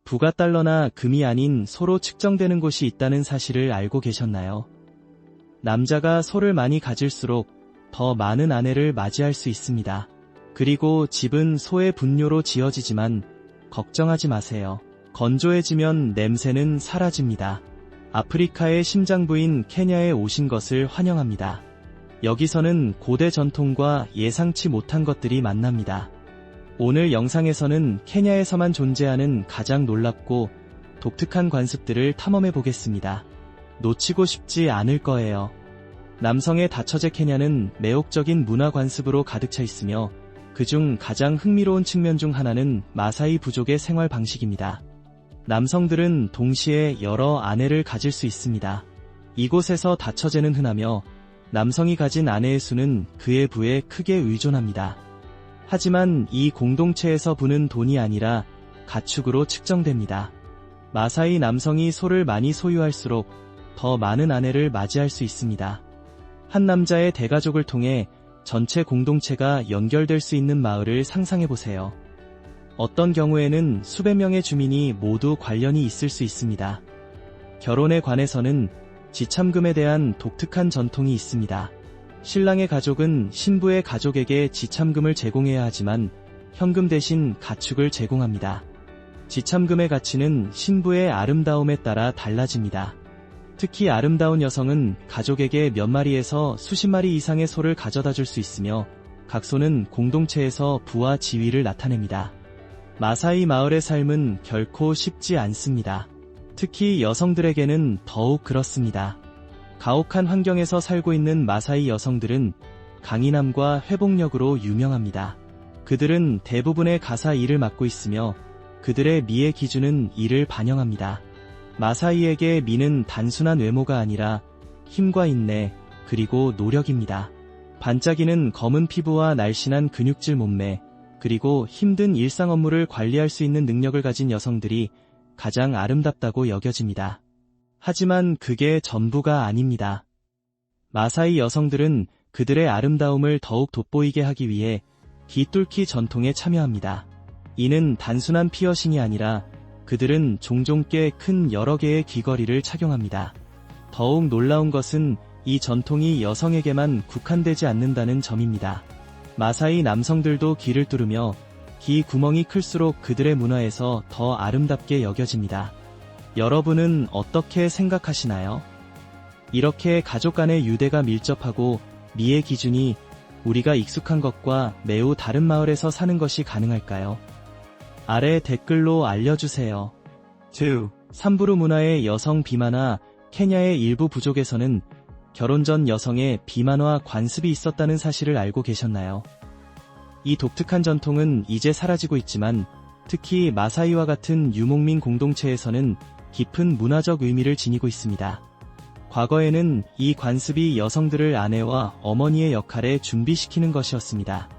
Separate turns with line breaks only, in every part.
부가 달러나 금이 아닌 소로 측정되는 곳이 있다는 사실을 알고 계셨나요? 남자가 소를 많이 가질수록 더 많은 아내를 맞이할 수 있습니다. 그리고 집은 소의 분뇨로 지어지지만 걱정하지 마세요. 건조해지면 냄새는 사라집니다. 아프리카의 심장부인 케냐에 오신 것을 환영합니다. 여기서는 고대 전통과 예상치 못한 것들이 만납니다. 오늘 영상에서는 케냐에서만 존재하는 가장 놀랍고 독특한 관습들을 탐험해 보겠습니다. 놓치고 싶지 않을 거예요. 남성의 다처제 케냐는 매혹적인 문화 관습으로 가득 차 있으며 그중 가장 흥미로운 측면 중 하나는 마사이 부족의 생활 방식입니다. 남성들은 동시에 여러 아내를 가질 수 있습니다. 이곳에서 다처제는 흔하며 남성이 가진 아내의 수는 그의 부에 크게 의존합니다. 하지만 이 공동체에서 부는 돈이 아니라 가축으로 측정됩니다. 마사이 남성이 소를 많이 소유할수록 더 많은 아내를 맞이할 수 있습니다. 한 남자의 대가족을 통해 전체 공동체가 연결될 수 있는 마을을 상상해보세요. 어떤 경우에는 수백 명의 주민이 모두 관련이 있을 수 있습니다. 결혼에 관해서는 지참금에 대한 독특한 전통이 있습니다. 신랑의 가족은 신부의 가족에게 지참금을 제공해야 하지만 현금 대신 가축을 제공합니다. 지참금의 가치는 신부의 아름다움에 따라 달라집니다. 특히 아름다운 여성은 가족에게 몇 마리에서 수십 마리 이상의 소를 가져다 줄 수 있으며 각 소는 공동체에서 부와 지위를 나타냅니다. 마사이 마을의 삶은 결코 쉽지 않습니다. 특히 여성들에게는 더욱 그렇습니다. 가혹한 환경에서 살고 있는 마사이 여성들은 강인함과 회복력으로 유명합니다. 그들은 대부분의 가사 일을 맡고 있으며 그들의 미의 기준은 이를 반영합니다. 마사이에게 미는 단순한 외모가 아니라 힘과 인내, 그리고 노력입니다. 반짝이는 검은 피부와 날씬한 근육질 몸매, 그리고 힘든 일상 업무를 관리할 수 있는 능력을 가진 여성들이 가장 아름답다고 여겨집니다. 하지만 그게 전부가 아닙니다. 마사이 여성들은 그들의 아름다움을 더욱 돋보이게 하기 위해 귀뚫기 전통에 참여합니다. 이는 단순한 피어싱이 아니라 그들은 종종 꽤 큰 여러 개의 귀걸이를 착용합니다. 더욱 놀라운 것은 이 전통이 여성에게만 국한되지 않는다는 점입니다. 마사이 남성들도 귀를 뚫으며 귀 구멍이 클수록 그들의 문화에서 더 아름답게 여겨집니다. 여러분은 어떻게 생각하시나요? 이렇게 가족 간의 유대가 밀접하고 미의 기준이 우리가 익숙한 것과 매우 다른 마을에서 사는 것이 가능할까요? 아래 댓글로 알려주세요. 2. 삼부르 문화의 여성 비만화. 케냐의 일부 부족에서는 결혼 전 여성의 비만화 관습이 있었다는 사실을 알고 계셨나요? 이 독특한 전통은 이제 사라지고 있지만 특히 마사이와 같은 유목민 공동체에서는 깊은 문화적 의미를 지니고 있습니다. 과거에는 이 관습이 여성들을 아내와 어머니의 역할에 준비시키는 것이었습니다.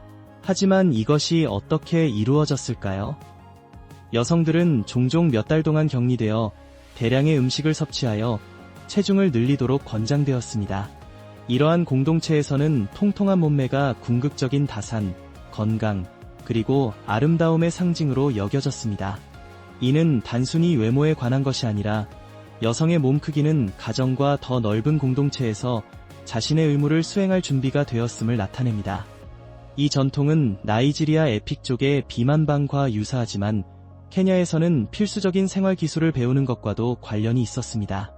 하지만 이것이 어떻게 이루어졌을까요? 여성들은 종종 몇 달 동안 격리되어 대량의 음식을 섭취하여 체중을 늘리도록 권장되었습니다. 이러한 공동체에서는 통통한 몸매가 궁극적인 다산, 건강, 그리고 아름다움의 상징으로 여겨졌습니다. 이는 단순히 외모에 관한 것이 아니라 여성의 몸 크기는 가정과 더 넓은 공동체에서 자신의 의무를 수행할 준비가 되었음을 나타냅니다. 이 전통은 나이지리아 에픽족의 비만방과 유사하지만 케냐에서는 필수적인 생활 기술을 배우는 것과도 관련이 있었습니다.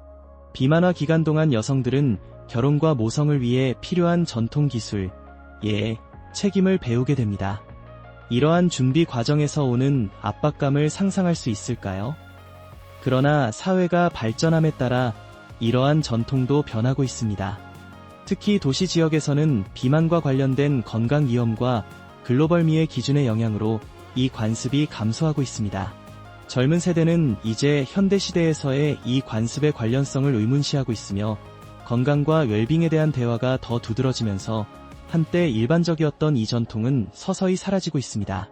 비만화 기간 동안 여성들은 결혼과 모성을 위해 필요한 전통 기술, 책임을 배우게 됩니다. 이러한 준비 과정에서 오는 압박감을 상상할 수 있을까요? 그러나 사회가 발전함에 따라 이러한 전통도 변하고 있습니다. 특히 도시 지역에서는 비만과 관련된 건강 위험과 글로벌 미의 기준의 영향으로 이 관습이 감소하고 있습니다. 젊은 세대는 이제 현대시대에서의 이 관습의 관련성을 의문시하고 있으며 건강과 웰빙에 대한 대화가 더 두드러지면서 한때 일반적이었던 이 전통은 서서히 사라지고 있습니다.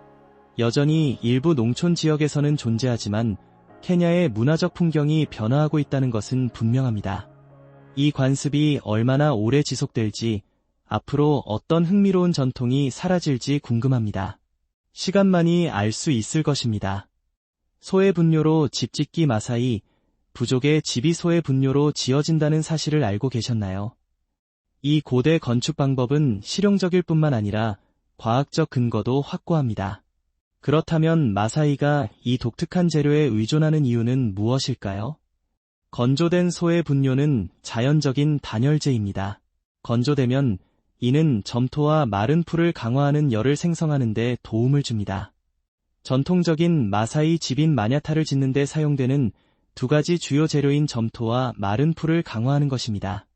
여전히 일부 농촌 지역에서는 존재하지만 케냐의 문화적 풍경이 변화하고 있다는 것은 분명합니다. 이 관습이 얼마나 오래 지속될지, 앞으로 어떤 흥미로운 전통이 사라질지 궁금합니다. 시간만이 알 수 있을 것입니다. 소의 분뇨로 집 짓기 마사이, 부족의 집이 소의 분뇨로 지어진다는 사실을 알고 계셨나요? 이 고대 건축 방법은 실용적일 뿐만 아니라 과학적 근거도 확고합니다. 그렇다면 마사이가 이 독특한 재료에 의존하는 이유는 무엇일까요? 건조된 소의 분뇨는 자연적인 단열재입니다. 건조되면 이는 점토와 마른 풀을 강화하는 열을 생성하는 데 도움을 줍니다. 전통적인 마사이 집인 마냐타를 짓는 데 사용되는 두 가지 주요 재료인 점토와 마른 풀을 강화하는 것입니다.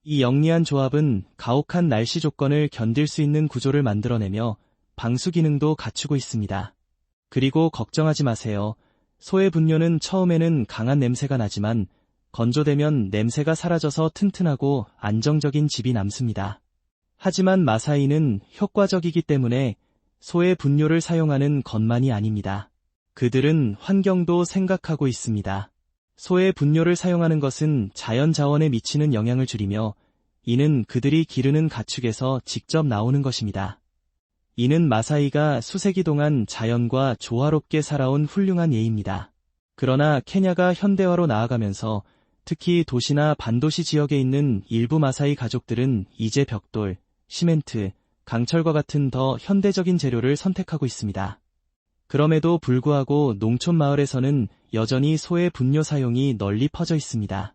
이 영리한 조합은 가혹한 날씨 조건을 견딜 수 있는 구조를 만들어내며 방수 기능도 갖추고 있습니다. 그리고 걱정하지 마세요. 소의 분뇨는 처음에는 강한 냄새가 나지만 건조되면 냄새가 사라져서 튼튼하고 안정적인 집이 남습니다. 하지만 마사이는 효과적이기 때문에 소의 분뇨를 사용하는 것만이 아닙니다. 그들은 환경도 생각하고 있습니다. 소의 분뇨를 사용하는 것은 자연 자원에 미치는 영향을 줄이며 이는 그들이 기르는 가축에서 직접 나오는 것입니다. 이는 마사이가 수세기 동안 자연과 조화롭게 살아온 훌륭한 예입니다. 그러나 케냐가 현대화로 나아가면서 특히 도시나 반도시 지역에 있는 일부 마사이 가족들은 이제 벽돌, 시멘트, 강철과 같은 더 현대적인 재료를 선택하고 있습니다. 그럼에도 불구하고 농촌 마을에서는 여전히 소의 분뇨 사용이 널리 퍼져 있습니다.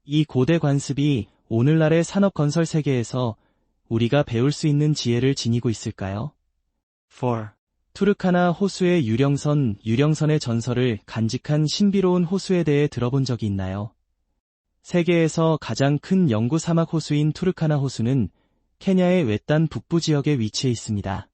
이 고대 관습이 오늘날의 산업 건설 세계에서 우리가 배울 수 있는 지혜를 지니고 있을까요? 4. 투르카나 호수의 유령선의 전설을 간직한 신비로운 호수에 대해 들어본 적이 있나요? 세계에서 가장 큰 영구 사막 호수인 투르카나 호수는 케냐의 외딴 북부 지역에 위치해 있습니다.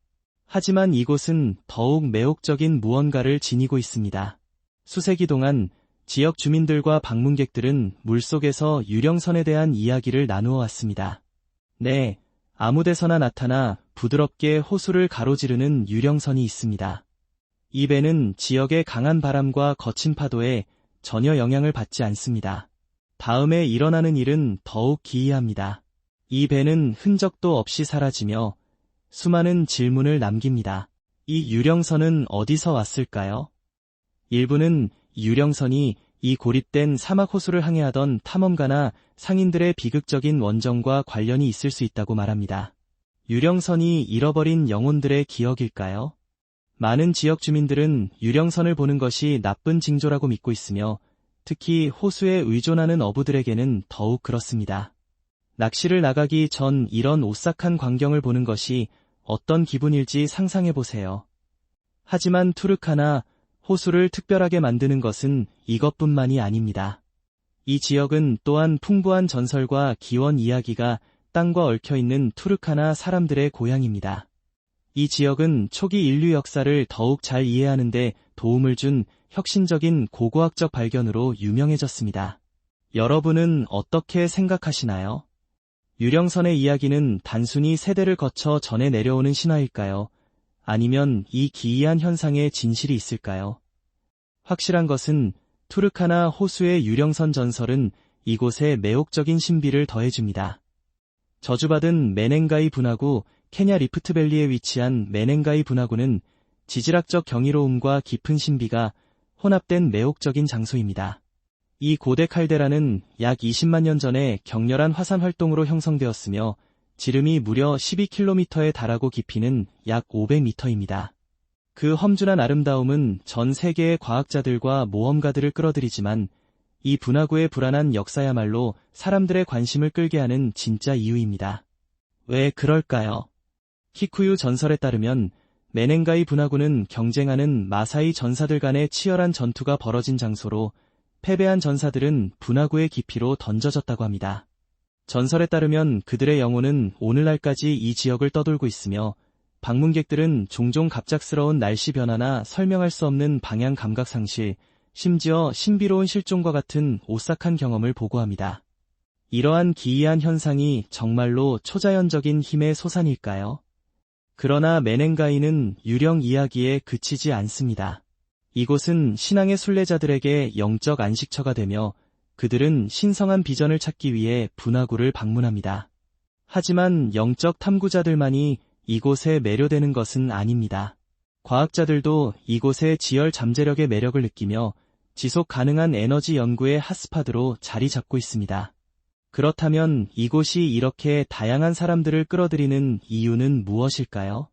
하지만 이곳은 더욱 매혹적인 무언가를 지니고 있습니다. 수세기 동안 지역 주민들과 방문객들은 물속에서 유령선에 대한 이야기를 나누어 왔습니다. 네, 아무데서나 나타나 부드럽게 호수를 가로지르는 유령선이 있습니다. 이 배는 지역의 강한 바람과 거친 파도에 전혀 영향을 받지 않습니다. 다음에 일어나는 일은 더욱 기이합니다. 이 배는 흔적도 없이 사라지며 수많은 질문을 남깁니다. 이 유령선은 어디서 왔을까요? 일부는 유령선이 이 고립된 사막 호수를 항해하던 탐험가나 상인들의 비극적인 원정과 관련이 있을 수 있다고 말합니다. 유령선이 잃어버린 영혼들의 기억일까요? 많은 지역 주민들은 유령선을 보는 것이 나쁜 징조라고 믿고 있으며 특히 호수에 의존하는 어부들에게는 더욱 그렇습니다. 낚시를 나가기 전 이런 오싹한 광경을 보는 것이 어떤 기분일지 상상해보세요. 하지만 투르카나 호수를 특별하게 만드는 것은 이것뿐만이 아닙니다. 이 지역은 또한 풍부한 전설과 기원 이야기가 땅과 얽혀있는 투르카나 사람들의 고향입니다. 이 지역은 초기 인류 역사를 더욱 잘 이해하는 데 도움을 준 혁신적인 고고학적 발견으로 유명해졌습니다. 여러분은 어떻게 생각하시나요? 유령선의 이야기는 단순히 세대를 거쳐 전해 내려오는 신화일까요? 아니면 이 기이한 현상에 진실이 있을까요? 확실한 것은 투르카나 호수의 유령선 전설은 이곳에 매혹적인 신비를 더해줍니다. 저주받은 메넨가이 분화구, 케냐 리프트밸리에 위치한 메넨가이 분화구는 지질학적 경이로움과 깊은 신비가 혼합된 매혹적인 장소입니다. 이 고대 칼데라는 약 20만 년 전에 격렬한 화산 활동으로 형성되었으며 지름이 무려 12km에 달하고 깊이는 약 500m입니다. 그 험준한 아름다움은 전 세계의 과학자들과 모험가들을 끌어들이지만 이 분화구의 불안한 역사야말로 사람들의 관심을 끌게 하는 진짜 이유입니다. 왜 그럴까요? 키쿠유 전설에 따르면 메넨가이 분화구는 경쟁하는 마사이 전사들 간의 치열한 전투가 벌어진 장소로 패배한 전사들은 분화구의 깊이로 던져졌다고 합니다. 전설에 따르면 그들의 영혼은 오늘날까지 이 지역을 떠돌고 있으며 방문객들은 종종 갑작스러운 날씨 변화나 설명할 수 없는 방향 감각 상실, 심지어 신비로운 실종과 같은 오싹한 경험을 보고합니다. 이러한 기이한 현상이 정말로 초자연적인 힘의 소산일까요? 그러나 메넨가이는 유령 이야기에 그치지 않습니다. 이곳은 신앙의 순례자들에게 영적 안식처가 되며 그들은 신성한 비전을 찾기 위해 분화구를 방문합니다. 하지만 영적 탐구자들만이 이곳에 매료되는 것은 아닙니다. 과학자들도 이곳의 지열 잠재력의 매력을 느끼며 지속 가능한 에너지 연구의 핫스팟으로 자리 잡고 있습니다. 그렇다면 이곳이 이렇게 다양한 사람들을 끌어들이는 이유는 무엇일까요?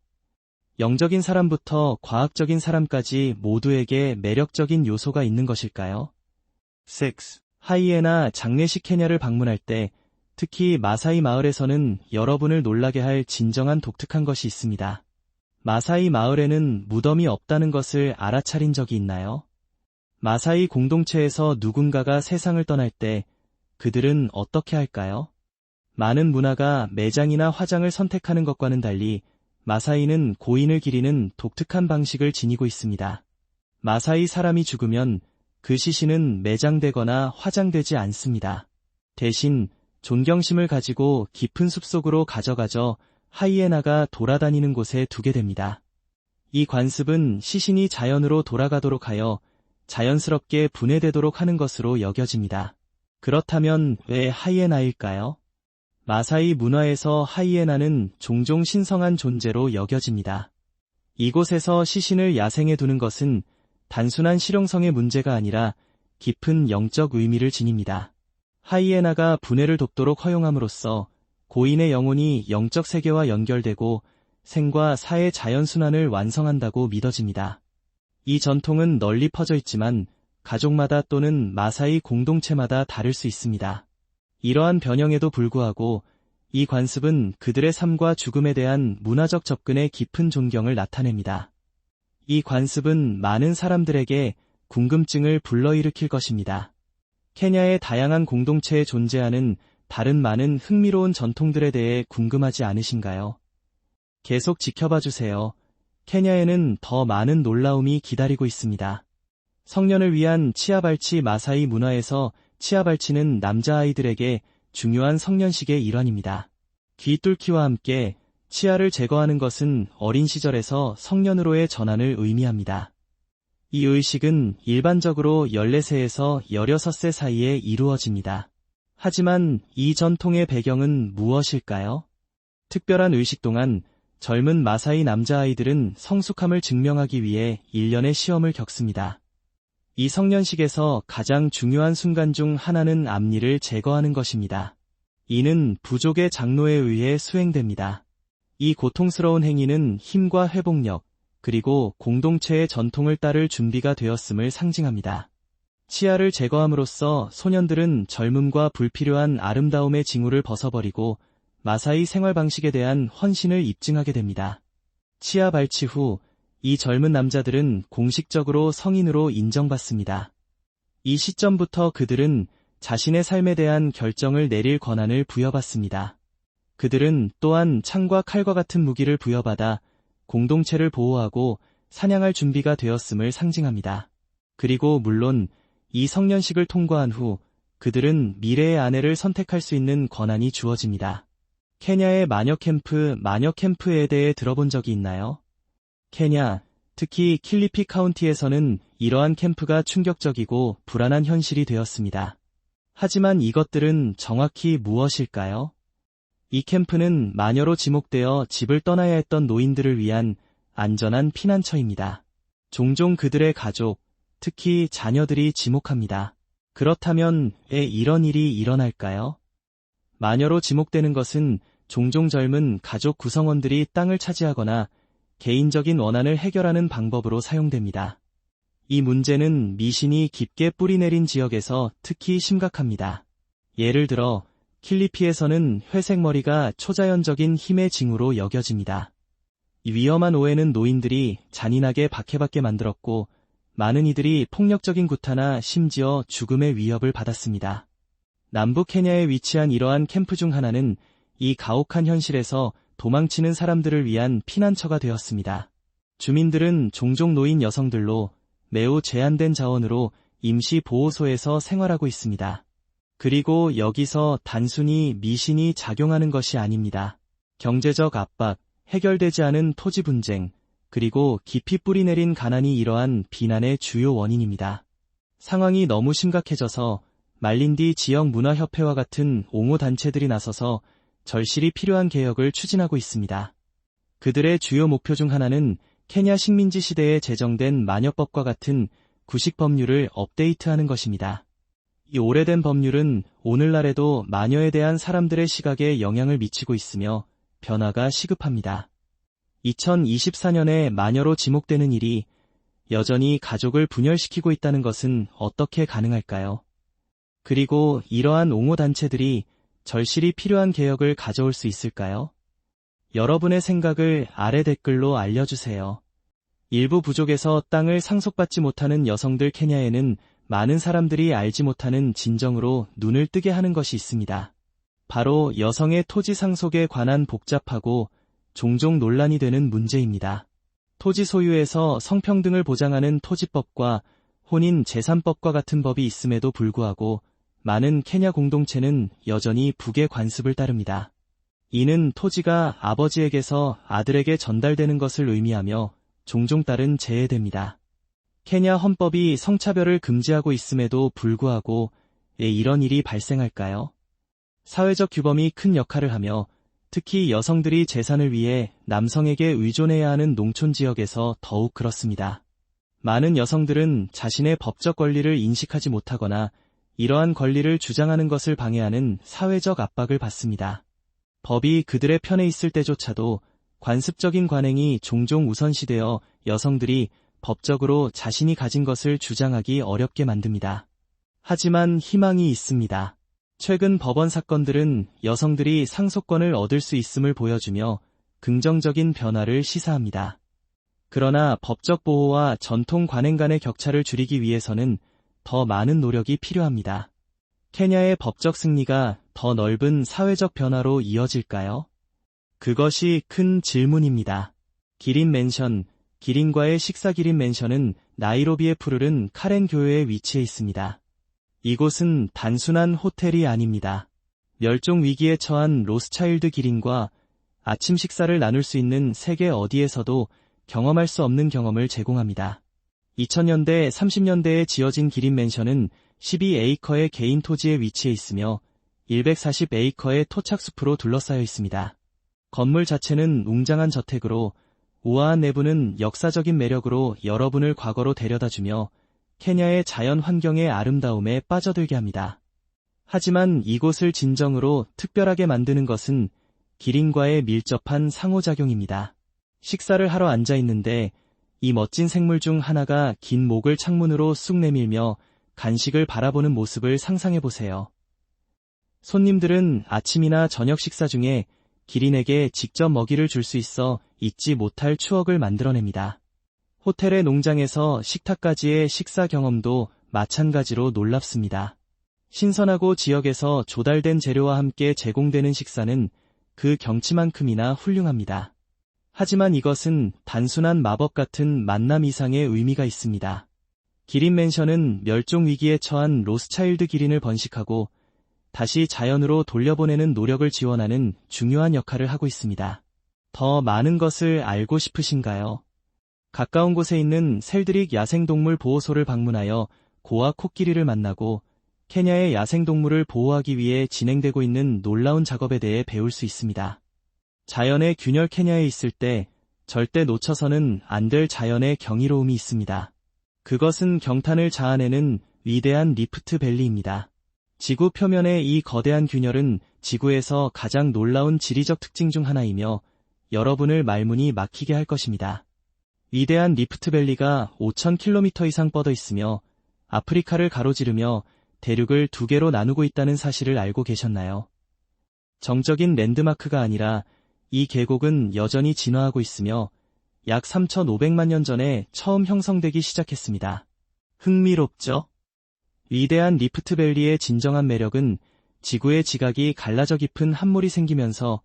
영적인 사람부터 과학적인 사람까지 모두에게 매력적인 요소가 있는 것일까요? 6. 하이에나 장례식 케냐를 방문할 때 특히 마사이 마을에서는 여러분을 놀라게 할 진정한 독특한 것이 있습니다. 마사이 마을에는 무덤이 없다는 것을 알아차린 적이 있나요? 마사이 공동체에서 누군가가 세상을 떠날 때 그들은 어떻게 할까요? 많은 문화가 매장이나 화장을 선택하는 것과는 달리 마사이는 고인을 기리는 독특한 방식을 지니고 있습니다. 마사이 사람이 죽으면 그 시신은 매장되거나 화장되지 않습니다. 대신 존경심을 가지고 깊은 숲속으로 가져가져 하이에나가 돌아다니는 곳에 두게 됩니다. 이 관습은 시신이 자연으로 돌아가도록 하여 자연스럽게 분해되도록 하는 것으로 여겨집니다. 그렇다면 왜 하이에나일까요? 마사이 문화에서 하이에나는 종종 신성한 존재로 여겨집니다. 이곳에서 시신을 야생에 두는 것은 단순한 실용성의 문제가 아니라 깊은 영적 의미를 지닙니다. 하이에나가 분해를 돕도록 허용함으로써 고인의 영혼이 영적 세계와 연결되고 생과 사의 자연순환을 완성한다고 믿어집니다. 이 전통은 널리 퍼져 있지만 가족마다 또는 마사이 공동체마다 다를 수 있습니다. 이러한 변형에도 불구하고 이 관습은 그들의 삶과 죽음에 대한 문화적 접근의 깊은 존경을 나타냅니다. 이 관습은 많은 사람들에게 궁금증을 불러일으킬 것입니다. 케냐의 다양한 공동체에 존재하는 다른 많은 흥미로운 전통들에 대해 궁금하지 않으신가요? 계속 지켜봐 주세요. 케냐에는 더 많은 놀라움이 기다리고 있습니다. 성년을 위한 치아발치 마사이 문화에서 치아발치는 남자아이들에게 중요한 성년식의 일환입니다. 귀 뚫기와 함께 치아를 제거하는 것은 어린 시절에서 성년으로의 전환을 의미합니다. 이 의식은 일반적으로 14세에서 16세 사이에 이루어집니다. 하지만 이 전통의 배경은 무엇일까요? 특별한 의식 동안 젊은 마사이 남자아이들은 성숙함을 증명하기 위해 1년의 시험을 겪습니다. 이 성년식에서 가장 중요한 순간 중 하나는 앞니를 제거하는 것입니다. 이는 부족의 장로에 의해 수행됩니다. 이 고통스러운 행위는 힘과 회복력, 그리고 공동체의 전통을 따를 준비가 되었음을 상징합니다. 치아를 제거함으로써 소년들은 젊음과 불필요한 아름다움의 징후를 벗어버리고 마사이 생활 방식에 대한 헌신을 입증하게 됩니다. 치아 발치 후 이 젊은 남자들은 공식적으로 성인으로 인정받습니다. 이 시점부터 그들은 자신의 삶에 대한 결정을 내릴 권한을 부여받습니다. 그들은 또한 창과 칼과 같은 무기를 부여받아 공동체를 보호하고 사냥할 준비가 되었음을 상징합니다. 그리고 물론 이 성년식을 통과한 후 그들은 미래의 아내를 선택할 수 있는 권한이 주어집니다. 케냐의 마녀 캠프에 대해 들어본 적이 있나요? 케냐, 특히 킬리피 카운티에서는 이러한 캠프가 충격적이고 불안한 현실이 되었습니다. 하지만 이것들은 정확히 무엇일까요? 이 캠프는 마녀로 지목되어 집을 떠나야 했던 노인들을 위한 안전한 피난처입니다. 종종 그들의 가족, 특히 자녀들이 지목합니다. 그렇다면 왜 이런 일이 일어날까요? 마녀로 지목되는 것은 종종 젊은 가족 구성원들이 땅을 차지하거나 개인적인 원한을 해결하는 방법으로 사용됩니다. 이 문제는 미신이 깊게 뿌리내린 지역에서 특히 심각합니다. 예를 들어 킬리피에서는 회색 머리가 초자연적인 힘의 징후로 여겨집니다. 이 위험한 오해는 노인들이 잔인하게 박해받게 만들었고 많은 이들이 폭력적인 구타나 심지어 죽음의 위협을 받았습니다. 남부 케냐에 위치한 이러한 캠프 중 하나는 이 가혹한 현실에서 도망치는 사람들을 위한 피난처가 되었습니다. 주민들은 종종 노인 여성들로 매우 제한된 자원으로 임시 보호소에서 생활하고 있습니다. 그리고 여기서 단순히 미신이 작용하는 것이 아닙니다. 경제적 압박, 해결되지 않은 토지 분쟁, 그리고 깊이 뿌리내린 가난이 이러한 비난의 주요 원인입니다. 상황이 너무 심각해져서 말린디 지역 문화협회와 같은 옹호 단체들이 나서서 절실히 필요한 개혁을 추진하고 있습니다. 그들의 주요 목표 중 하나는 케냐 식민지 시대에 제정된 마녀법과 같은 구식 법률을 업데이트하는 것입니다. 이 오래된 법률은 오늘날에도 마녀에 대한 사람들의 시각에 영향을 미치고 있으며 변화가 시급합니다. 2024년에 마녀로 지목되는 일이 여전히 가족을 분열시키고 있다는 것은 어떻게 가능할까요? 그리고 이러한 옹호단체들이 절실히 필요한 개혁을 가져올 수 있을까요? 여러분의 생각을 아래 댓글로 알려주세요. 일부 부족에서 땅을 상속받지 못하는 여성들. 케냐에는 많은 사람들이 알지 못하는 진정으로 눈을 뜨게 하는 것이 있습니다. 바로 여성의 토지 상속에 관한 복잡하고 종종 논란이 되는 문제입니다. 토지 소유에서 성평등을 보장하는 토지법과 혼인 재산법과 같은 법이 있음에도 불구하고 많은 케냐 공동체는 여전히 북의 관습을 따릅니다. 이는 토지가 아버지에게서 아들에게 전달되는 것을 의미하며 종종 따른 제외됩니다. 케냐 헌법이 성차별을 금지하고 있음에도 불구하고 왜 이런 일이 발생할까요? 사회적 규범이 큰 역할을 하며 특히 여성들이 재산을 위해 남성에게 의존해야 하는 농촌 지역에서 더욱 그렇습니다. 많은 여성들은 자신의 법적 권리를 인식하지 못하거나 이러한 권리를 주장하는 것을 방해하는 사회적 압박을 받습니다. 법이 그들의 편에 있을 때조차도 관습적인 관행이 종종 우선시되어 여성들이 법적으로 자신이 가진 것을 주장하기 어렵게 만듭니다. 하지만 희망이 있습니다. 최근 법원 사건들은 여성들이 상속권을 얻을 수 있음을 보여주며 긍정적인 변화를 시사합니다. 그러나 법적 보호와 전통 관행 간의 격차를 줄이기 위해서는 더 많은 노력이 필요합니다. 케냐의 법적 승리가 더 넓은 사회적 변화로 이어질까요? 그것이 큰 질문입니다. 기린 맨션, 기린과의 식사. 기린 맨션은 나이로비의 푸르른 카렌 교회에 위치해 있습니다. 이곳은 단순한 호텔이 아닙니다. 멸종 위기에 처한 로스차일드 기린과 아침 식사를 나눌 수 있는 세계 어디에서도 경험할 수 없는 경험을 제공합니다. 2000년대 30년대에 지어진 기린 맨션은 12에이커의 개인 토지에 위치해 있으며 140에이커의 토착숲으로 둘러싸여 있습니다. 건물 자체는 웅장한 저택으로 우아한 내부는 역사적인 매력으로 여러분을 과거로 데려다주며 케냐의 자연 환경의 아름다움에 빠져들게 합니다. 하지만 이곳을 진정으로 특별하게 만드는 것은 기린과의 밀접한 상호작용입니다. 식사를 하러 앉아 있는데 이 멋진 생물 중 하나가 긴 목을 창문으로 쑥 내밀며 간식을 바라보는 모습을 상상해보세요. 손님들은 아침이나 저녁 식사 중에 기린에게 직접 먹이를 줄 수 있어 잊지 못할 추억을 만들어냅니다. 호텔의 농장에서 식탁까지의 식사 경험도 마찬가지로 놀랍습니다. 신선하고 지역에서 조달된 재료와 함께 제공되는 식사는 그 경치만큼이나 훌륭합니다. 하지만 이것은 단순한 마법 같은 만남 이상의 의미가 있습니다. 기린 맨션은 멸종 위기에 처한 로스차일드 기린을 번식하고 다시 자연으로 돌려보내는 노력을 지원하는 중요한 역할을 하고 있습니다. 더 많은 것을 알고 싶으신가요? 가까운 곳에 있는 셀드릭 야생동물 보호소를 방문하여 고아 코끼리를 만나고 케냐의 야생동물을 보호하기 위해 진행되고 있는 놀라운 작업에 대해 배울 수 있습니다. 자연의 균열. 케냐에 있을 때 절대 놓쳐서는 안 될 자연의 경이로움이 있습니다. 그것은 경탄을 자아내는 위대한 리프트 밸리입니다. 지구 표면의 이 거대한 균열은 지구에서 가장 놀라운 지리적 특징 중 하나이며 여러분을 말문이 막히게 할 것입니다. 위대한 리프트밸리가 5,000km 이상 뻗어 있으며 아프리카를 가로지르며 대륙을 두 개로 나누고 있다는 사실을 알고 계셨나요? 정적인 랜드마크가 아니라 이 계곡은 여전히 진화하고 있으며 약 3,500만 년 전에 처음 형성되기 시작했습니다. 흥미롭죠? 위대한 리프트밸리의 진정한 매력은 지구의 지각이 갈라져 깊은 함몰이 생기면서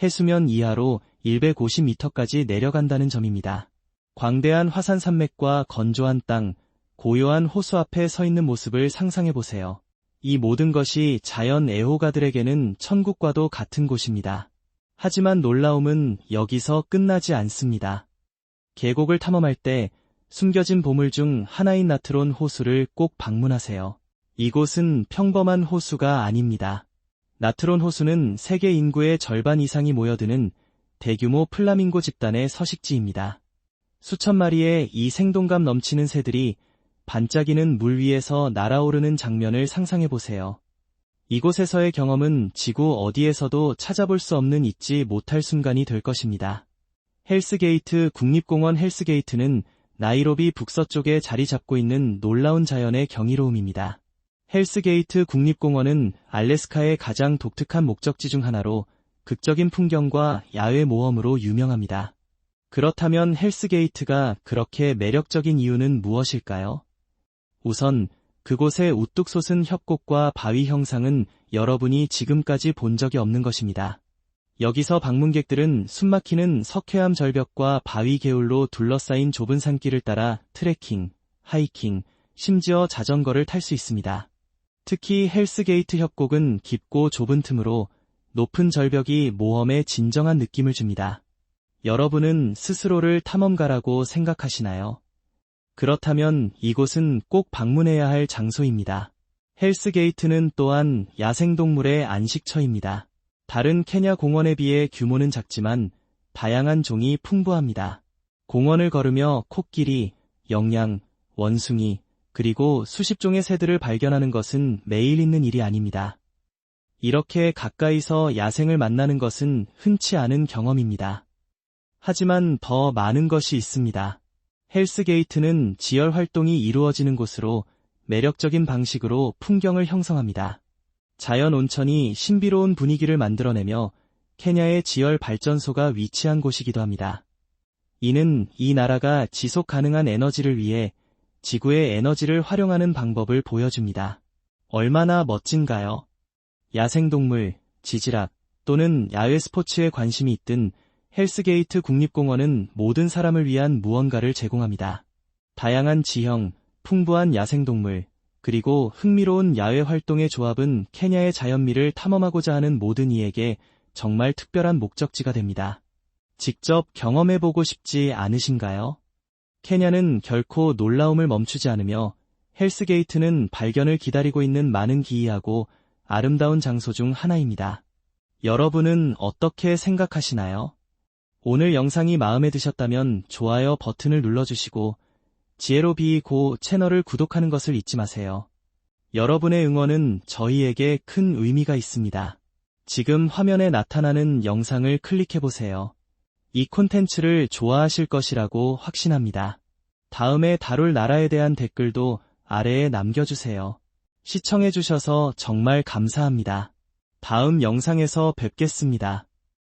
해수면 이하로 150m까지 내려간다는 점입니다. 광대한 화산 산맥과 건조한 땅, 고요한 호수 앞에 서 있는 모습을 상상해보세요. 이 모든 것이 자연 애호가들에게는 천국과도 같은 곳입니다. 하지만 놀라움은 여기서 끝나지 않습니다. 계곡을 탐험할 때 숨겨진 보물 중 하나인 나트론 호수를 꼭 방문하세요. 이곳은 평범한 호수가 아닙니다. 나트론 호수는 세계 인구의 절반 이상이 모여드는 대규모 플라밍고 집단의 서식지입니다. 수천 마리의 이 생동감 넘치는 새들이 반짝이는 물 위에서 날아오르는 장면을 상상해 보세요. 이곳에서의 경험은 지구 어디에서도 찾아볼 수 없는 잊지 못할 순간이 될 것입니다. 헬스게이트 국립공원. 헬스게이트는 나이로비 북서쪽에 자리 잡고 있는 놀라운 자연의 경이로움입니다. 헬스게이트 국립공원은 알래스카의 가장 독특한 목적지 중 하나로 극적인 풍경과 야외 모험으로 유명합니다. 그렇다면 헬스게이트가 그렇게 매력적인 이유는 무엇일까요? 우선 그곳의 우뚝 솟은 협곡과 바위 형상은 여러분이 지금까지 본 적이 없는 것입니다. 여기서 방문객들은 숨막히는 석회암 절벽과 바위 개울로 둘러싸인 좁은 산길을 따라 트레킹, 하이킹, 심지어 자전거를 탈 수 있습니다. 특히 헬스게이트 협곡은 깊고 좁은 틈으로 높은 절벽이 모험의 진정한 느낌을 줍니다. 여러분은 스스로를 탐험가라고 생각하시나요? 그렇다면 이곳은 꼭 방문해야 할 장소입니다. 헬스게이트는 또한 야생동물의 안식처입니다. 다른 케냐 공원에 비해 규모는 작지만 다양한 종이 풍부합니다. 공원을 걸으며 코끼리, 영양, 원숭이, 그리고 수십 종의 새들을 발견하는 것은 매일 있는 일이 아닙니다. 이렇게 가까이서 야생을 만나는 것은 흔치 않은 경험입니다. 하지만 더 많은 것이 있습니다. 헬스게이트는 지열 활동이 이루어지는 곳으로 매력적인 방식으로 풍경을 형성합니다. 자연 온천이 신비로운 분위기를 만들어내며 케냐의 지열 발전소가 위치한 곳이기도 합니다. 이는 이 나라가 지속 가능한 에너지를 위해 지구의 에너지를 활용하는 방법을 보여줍니다. 얼마나 멋진가요? 야생동물, 지질학 또는 야외 스포츠에 관심이 있든 헬스게이트 국립공원은 모든 사람을 위한 무언가를 제공합니다. 다양한 지형, 풍부한 야생동물, 그리고 흥미로운 야외 활동의 조합은 케냐의 자연미를 탐험하고자 하는 모든 이에게 정말 특별한 목적지가 됩니다. 직접 경험해보고 싶지 않으신가요? 케냐는 결코 놀라움을 멈추지 않으며 헬스게이트는 발견을 기다리고 있는 많은 기이하고 아름다운 장소 중 하나입니다. 여러분은 어떻게 생각하시나요? 오늘 영상이 마음에 드셨다면 좋아요 버튼을 눌러주시고 지혜로 비고 채널을 구독하는 것을 잊지 마세요. 여러분의 응원은 저희에게 큰 의미가 있습니다. 지금 화면에 나타나는 영상을 클릭해보세요. 이 콘텐츠를 좋아하실 것이라고 확신합니다. 다음에 다룰 나라에 대한 댓글도 아래에 남겨주세요. 시청해주셔서 정말 감사합니다. 다음 영상에서 뵙겠습니다.